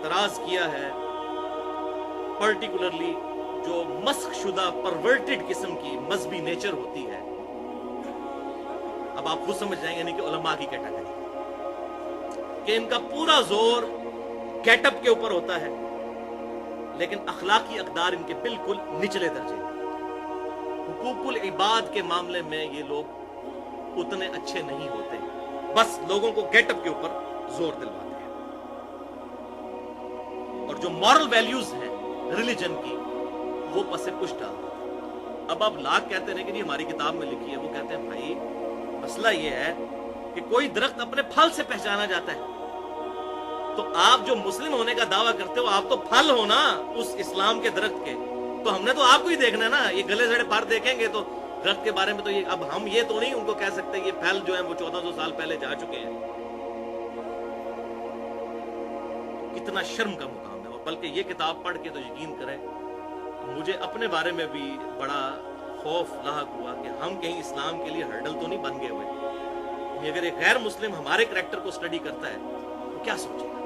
اعتراض کیا ہے پرٹیکولرلی جو مسخ شدہ پرورٹڈ قسم کی مذہبی نیچر ہوتی ہے، اب آپ خود سمجھ جائیں گے، یعنی کہ علماء کی کیٹیگری، کہ ان کا پورا زور گیٹ اپ کے اوپر ہوتا ہے لیکن اخلاقی اقدار ان کے بالکل نچلے درجے کے۔ حقوق العباد کے معاملے میں یہ لوگ اتنے اچھے نہیں ہوتے، بس لوگوں کو گیٹ اپ کے اوپر زور دلواتے ہیں، اور جو مورل ویلیوز ہیں ریلیجن کی وہ پس پش ڈال دیتے ہیں۔ اب آپ لاکھ کہتے ہیں کہ یہ ہماری کتاب میں لکھی ہے، وہ کہتے ہیں بھائی مسئلہ یہ ہے کہ کوئی درخت اپنے پھل سے پہچانا جاتا ہے، تو آپ جو مسلم ہونے کا دعویٰ کرتے ہو آپ تو پھل ہو نا اس اسلام کے درخت کے، تو ہم نے تو آپ کو ہی دیکھنا ہے نا۔ یہ گلے سڑے پھل دیکھیں گے تو درخت کے بارے میں تو یہ، اب ہم یہ تو نہیں ان کو کہہ سکتے یہ پھل جو ہیں وہ 1400 سال پہلے جا چکے ہیں۔ کتنا شرم کا مقام ہے، اور بلکہ یہ کتاب پڑھ کے تو یقین کریں مجھے اپنے بارے میں بھی بڑا خوف لاحق ہوا کہ ہم کہیں اسلام کے لیے ہرڈل تو نہیں بن گئے ہوئے۔ اگر ایک غیر مسلم ہمارے کریکٹر کو سٹڈی کرتا ہے تو کیا سوچے گا؟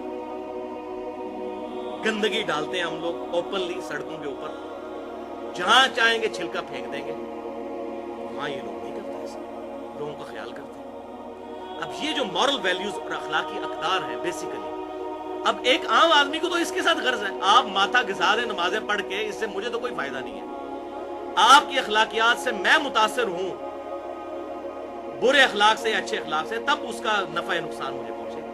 گندگی ڈالتے ہیں ہم لوگ اوپنلی سڑکوں کے اوپر، جہاں چاہیں گے چھلکا پھینک دیں گے، وہاں یہ لوگ نہیں کرتے، ایسا لوگوں کا خیال کرتے ہیں۔ اب یہ جو مورل ویلیوز اور اخلاقی اقدار ہیں بیسیکلی، اب ایک عام آدمی کو تو اس کے ساتھ غرض ہے، آپ ماتھا گھسا دیں نمازیں پڑھ کے، اس سے مجھے تو کوئی فائدہ نہیں ہے۔ آپ کی اخلاقیات سے میں متاثر ہوں، برے اخلاق سے یا اچھے اخلاق سے، تب اس کا نفع نقصان مجھے پہنچے گا۔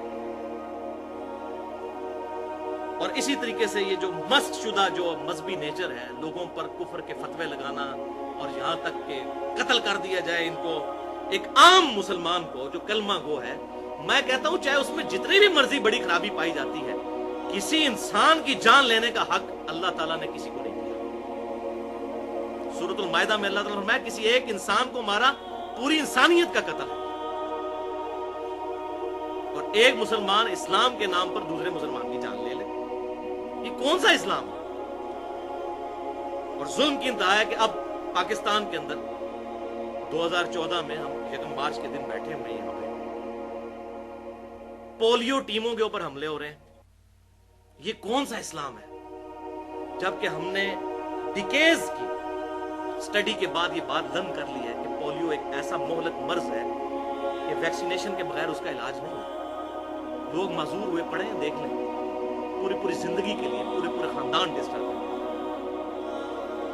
اور اسی طریقے سے یہ جو مسخ شدہ جو مذہبی نیچر ہے، لوگوں پر کفر کے فتوے لگانا اور یہاں تک کہ قتل کر دیا جائے ان کو، ایک عام مسلمان کو جو کلمہ گو ہے، میں کہتا ہوں چاہے اس میں جتنی بھی مرضی بڑی خرابی پائی جاتی ہے، کسی انسان کی جان لینے کا حق اللہ تعالیٰ نے کسی کو نہیں دیا۔ سورۃ المائدہ میں اللہ تعالیٰ نے فرمایا کسی ایک انسان کو مارا پوری انسانیت کا قتل ہے، اور ایک مسلمان اسلام کے نام پر دوسرے مسلمان کی جان لے لے، یہ کون سا اسلام ہے؟ اور ظلم کی انتہا ہے کہ اب پاکستان کے اندر 2014 میں ہم 1 مارچ کے دن بیٹھے ہوئے یہاں پہ، پولیو ٹیموں کے اوپر حملے ہو رہے ہیں۔ یہ کون سا اسلام ہے؟ جبکہ ہم نے ڈیکیز کی سٹڈی کے بعد یہ بات لرن کر لی ہے کہ پولیو ایک ایسا مہلک مرض ہے کہ ویکسینیشن کے بغیر اس کا علاج نہیں ہے۔ لوگ معذور ہوئے پڑے ہیں، دیکھ لیں، پوری زندگی کے لیے پورے خاندان ڈسٹرب ہے۔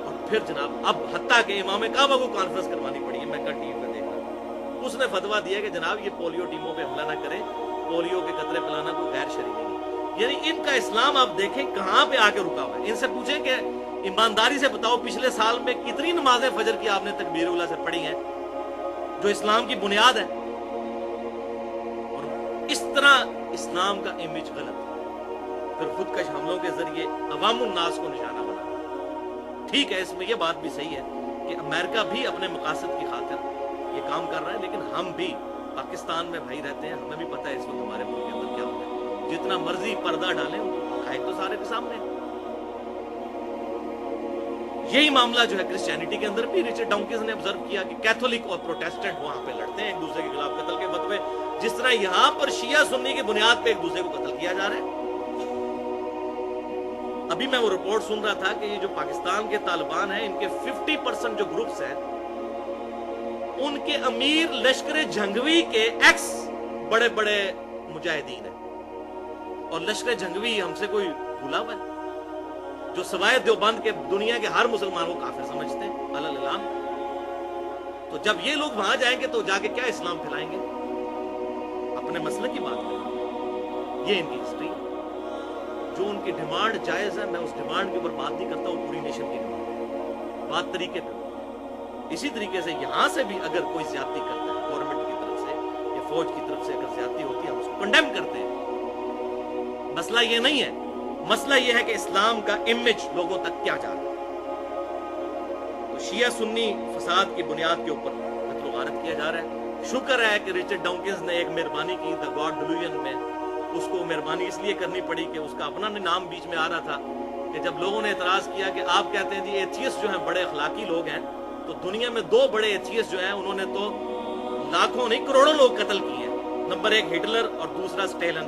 اور پھر جناب اب حتیٰ کہ امام کعبہ کو کانفرنس کروانی پڑی ہے، میں کل ٹی وی پہ دیکھ رہا تھا، اس نے فتویٰ دیا کہ جناب یہ پولیو ٹیموں پہ حملہ نہ کریں، پولیو کے قطرے پلانا کوئی غیر شرعی نہیں۔ یعنی ان کا اسلام آپ دیکھیں کہاں پہ آ کے رکا ہوا ہے۔ ان سے پوچھیں کہ ایمانداری سے بتاؤ پچھلے سال میں کتنی نمازیں فجر کی آپ نے تکبیر اولیٰ سے پڑھی ہیں جو اسلام کی بنیاد ہے؟ اور اس طرح اسلام کا امیج غلط ہے، پھر خودکش حملوں کے ذریعے عوام الناس کو نشانہ بنا۔ ٹھیک ہے، اس میں یہ بات بھی صحیح ہے کہ امریکہ بھی اپنے مقاصد کی خاطر یہ کام کر رہا ہے، لیکن ہم بھی پاکستان میں بھائی رہتے ہیں، ہمیں بھی پتہ ہے اس وقت ہمارے ملک کے اندر کیا ہو رہا ہے۔ جتنا مرضی پردہ ڈالیں حقائق تو سارے کے سامنے ہیں۔ یہی معاملہ جو ہے کرسچینٹی کے اندر بھی رچرڈ ڈاؤکنز نے آبزرو کیا کہ کیتھولک اور پروٹیسٹنٹ وہاں پہ لڑتے ہیں ایک دوسرے کے خلاف قتل کے فتوے، جس طرح یہاں پر شیعہ سنی کی بنیاد پہ ایک دوسرے کو قتل کیا جا رہا ہے۔ ابھی میں وہ رپورٹ سن رہا تھا کہ یہ جو پاکستان کے طالبان ہیں، ان کے 50% جو گروپس ہیں، ان کے امیر لشکر جھنگوی کے ایکس بڑے بڑے مجاہدین ہیں، اور لشکر جھنگوی ہم سے کوئی بھولا ہوا ہے جو سوائے دیوبند کے دنیا کے ہر مسلمان کو کافر سمجھتے ہیں علی الاعلان؟ تو جب یہ لوگ وہاں جائیں گے تو جا کے کیا اسلام پھیلائیں گے؟ اپنے مسئلے کی بات کریں، یہ ان کی ہسٹری ہے۔ جو ان کی ڈیمانڈ جائز ہے، میں اس ڈیمانڈ کے اوپر بات نہیں کرتا ہوں، پوری نیشن کی ڈیمانڈ ہے، بات طریقے پہ۔ اسی طریقے سے یہاں سے بھی اگر کوئی زیادتی کرتا ہے گورنمنٹ کی طرف سے یا فوج کی طرف سے اگر زیادتی ہوتی ہے، ہم اس کو کنڈیم کرتے ہیں۔ مسئلہ یہ نہیں ہے، مسئلہ یہ ہے کہ اسلام کا امیج لوگوں تک کیا جا رہا ہے۔ تو شیعہ سنی فساد کی بنیاد کے اوپر قتل و غارت کیا جا رہا ہے۔ شکر ہے کہ رچرڈ ڈاؤکنز نے ایک مہربانی کی دا گاڈ ڈیلوژن میں، اس کو مہربانی اس لیے کرنی پڑی کہ اس کا اپنا نام بیچ میں آ رہا تھا کہ جب لوگوں نے اعتراض کیا کہ آپ کہتے ہیں جی ایتھیسٹ جو ہیں بڑے اخلاقی لوگ ہیں، تو دنیا میں 2 بڑے ایتھیسٹ جو ہیں انہوں نے تو لاکھوں نہیں کروڑوں لوگ قتل کیے ہیں، نمبر 1 ہٹلر اور دوسرا سٹیلن۔